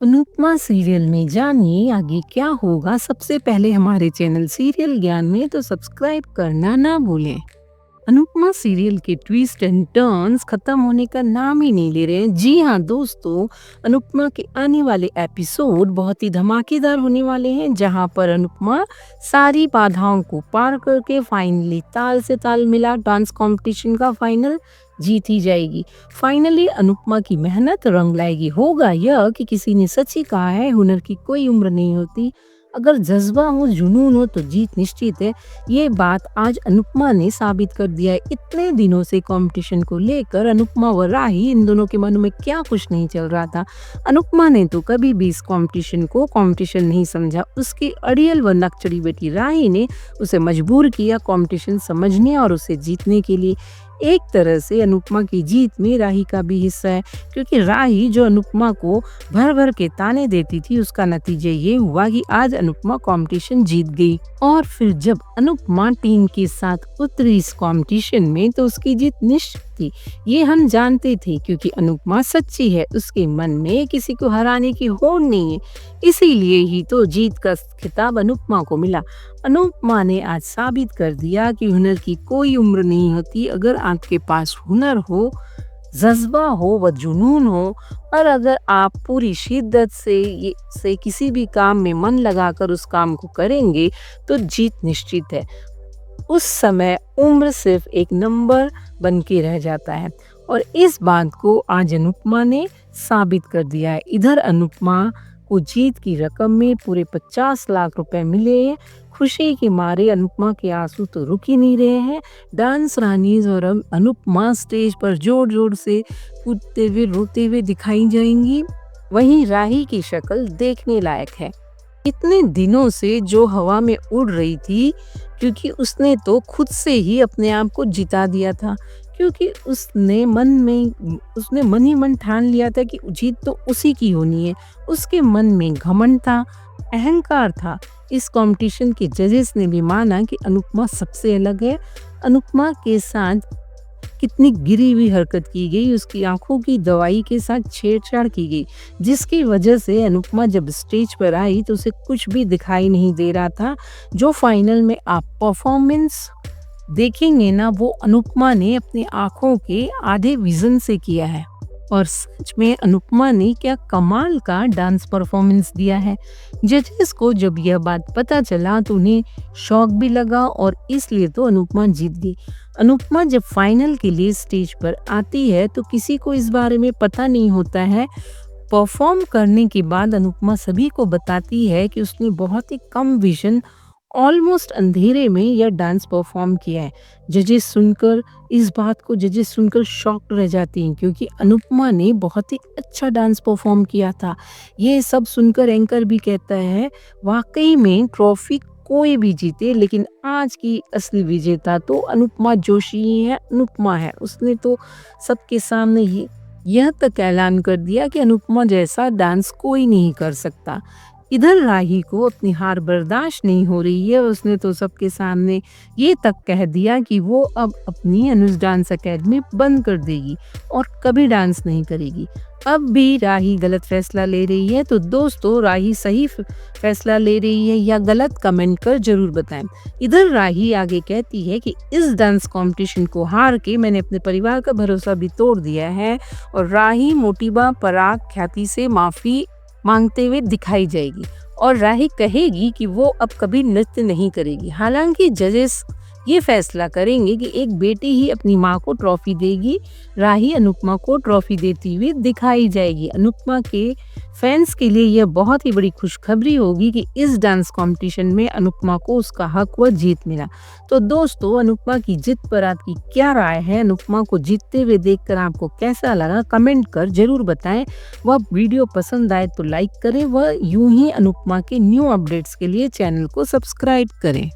Anupama serial में जानिए आगे क्या होगा। सबसे पहले हमारे चैनल सीरियल ज्ञान में तो सब्सक्राइब करना ना भूलें। अनुपमा सीरियल के ट्विस्ट एंड टर्न्स खत्म होने का नाम ही नहीं ले रहे हैं। जी हाँ दोस्तों, अनुपमा के आने वाले एपिसोड बहुत ही धमाकेदार होने वाले हैं, जहां पर अनुपमा सारी बाधाओं को पार करके फाइनली ताल से ताल मिला डांस कंपटीशन का फाइनल जीत ही जाएगी। फाइनली अनुपमा की मेहनत रंग लाएगी। होगा यह कि किसी ने सच ही कहा है, हुनर की कोई उम्र नहीं होती, अगर जज्बा हो, जुनून हो तो जीत निश्चित है। ये बात आज अनुपमा ने साबित कर दिया है। इतने दिनों से कंपटीशन को लेकर अनुपमा व राही, इन दोनों के मन में क्या कुछ नहीं चल रहा था। अनुपमा ने तो कभी भी इस कंपटीशन को कंपटीशन नहीं समझा। उसकी अड़ियल व नकचड़ी बेटी राही ने उसे मजबूर किया कंपटीशन समझने और उसे जीतने के लिए। एक तरह से अनुपमा की जीत में राही का भी हिस्सा है, क्योंकि राही जो अनुपमा को भर भर के ताने देती थी, उसका नतीजा ये हुआ कि आज अनुपमा कंपटीशन जीत गई। और फिर जब अनुपमा टीम के साथ उतरी इस कंपटीशन में तो उसकी जीत निश्चित थी। ये हम जानते थे, क्योंकि अनुपमा सच्ची है, उसके मन में किसी को हराने की होड़ नहीं है। इसीलिए ही तो जीत का खिताब अनुपमा को मिला। अनुपमा ने आज साबित कर दिया कि हुनर की कोई उम्र नहीं होती। अगर आपके पास हुनर हो, जज्बा हो व जुनून हो, और अगर आप पूरी शिद्दत से किसी भी काम में मन लगाकर उस काम को करेंगे तो जीत निश्चित है। उस समय उम्र सिर्फ एक नंबर बन के रह जाता है, और इस बात को आज अनुपमा ने साबित कर दिया है। इधर अनुपमा को जीत की रकम में पूरे 50 लाख रुपए मिले हैं। खुशी के मारे अनुपमा के आंसू तो रुक ही नहीं रहे हैं। डांस रानीज और अनुपमा स्टेज पर जोर जोर से कूदते हुए, रोते हुए दिखाई जाएंगी। वहीं राही की शक्ल देखने लायक है। इतने दिनों से जो हवा में उड़ रही थी, क्योंकि उसने तो खुद से ही अपने आप को जिता दिया था, क्योंकि उसने मन ही मन ठान लिया था कि जीत तो उसी की होनी है। उसके मन में घमंड था, अहंकार था। इस कंपटीशन के जजेस ने भी माना कि अनुपमा सबसे अलग है। अनुपमा के साथ कितनी गिरी हुई हरकत की गई, उसकी आंखों की दवाई के साथ छेड़छाड़ की गई, जिसकी वजह से अनुपमा जब स्टेज पर आई तो उसे कुछ भी दिखाई नहीं दे रहा था। जो फाइनल में आप परफॉर्मेंस देखेंगे ना, वो अनुपमा ने अपनी आंखों के आधे विजन से किया है। और सच में अनुपमा ने क्या कमाल का डांस परफॉर्मेंस दिया है। जजेस को जब यह बात पता चला तो उन्हें शौक भी लगा, और इसलिए तो अनुपमा जीत गई। अनुपमा जब फाइनल के लिए स्टेज पर आती है तो किसी को इस बारे में पता नहीं होता है। परफॉर्म करने के बाद अनुपमा सभी को बताती है कि उसने बहुत ही कम विजन, ऑलमोस्ट अंधेरे में यह डांस परफॉर्म किया है। जजेस सुनकर शॉक्ड रह जाती हैं, क्योंकि अनुपमा ने बहुत ही अच्छा डांस परफॉर्म किया था। ये सब सुनकर एंकर भी कहता है, वाकई में ट्रॉफी कोई भी जीते, लेकिन आज की असली विजेता तो अनुपमा जोशी ही है, अनुपमा है। उसने तो सबके सामने यह तक ऐलान कर दिया कि अनुपमा जैसा डांस कोई नहीं कर सकता। इधर राही को अपनी हार बर्दाश्त नहीं हो रही है। उसने तो सबके सामने ये तक कह दिया कि वो अब अपनी अनुज डांस एकेडमी बंद कर देगी और कभी डांस नहीं करेगी। अब भी राही गलत फैसला ले रही है, तो दोस्तों राही सही फैसला ले रही है या गलत, कमेंट कर जरूर बताएं। इधर राही आगे कहती है कि इस डांस कंपटीशन को हार के मैंने अपने परिवार का भरोसा भी तोड़ दिया है, और राही मोटिबा पराग ख्याति से माफी मांगते हुए दिखाई जाएगी, और राही कहेगी कि वो अब कभी नृत्य नहीं करेगी। हालांकि जजेस ये फैसला करेंगे कि एक बेटी ही अपनी माँ को ट्रॉफी देगी। राही अनुपमा को ट्रॉफी देती हुई दिखाई जाएगी। अनुपमा के फैंस के लिए यह बहुत ही बड़ी खुशखबरी होगी कि इस डांस कंपटीशन में अनुपमा को उसका हक व जीत मिला। तो दोस्तों, अनुपमा की जीत पर आपकी क्या राय है? अनुपमा को जीतते हुए देखकर आपको कैसा लगा? कमेंट कर जरूर बताएं। वह वीडियो पसंद आए तो लाइक करें, वह यूं ही अनुपमा के न्यू अपडेट्स के लिए चैनल को सब्सक्राइब करें।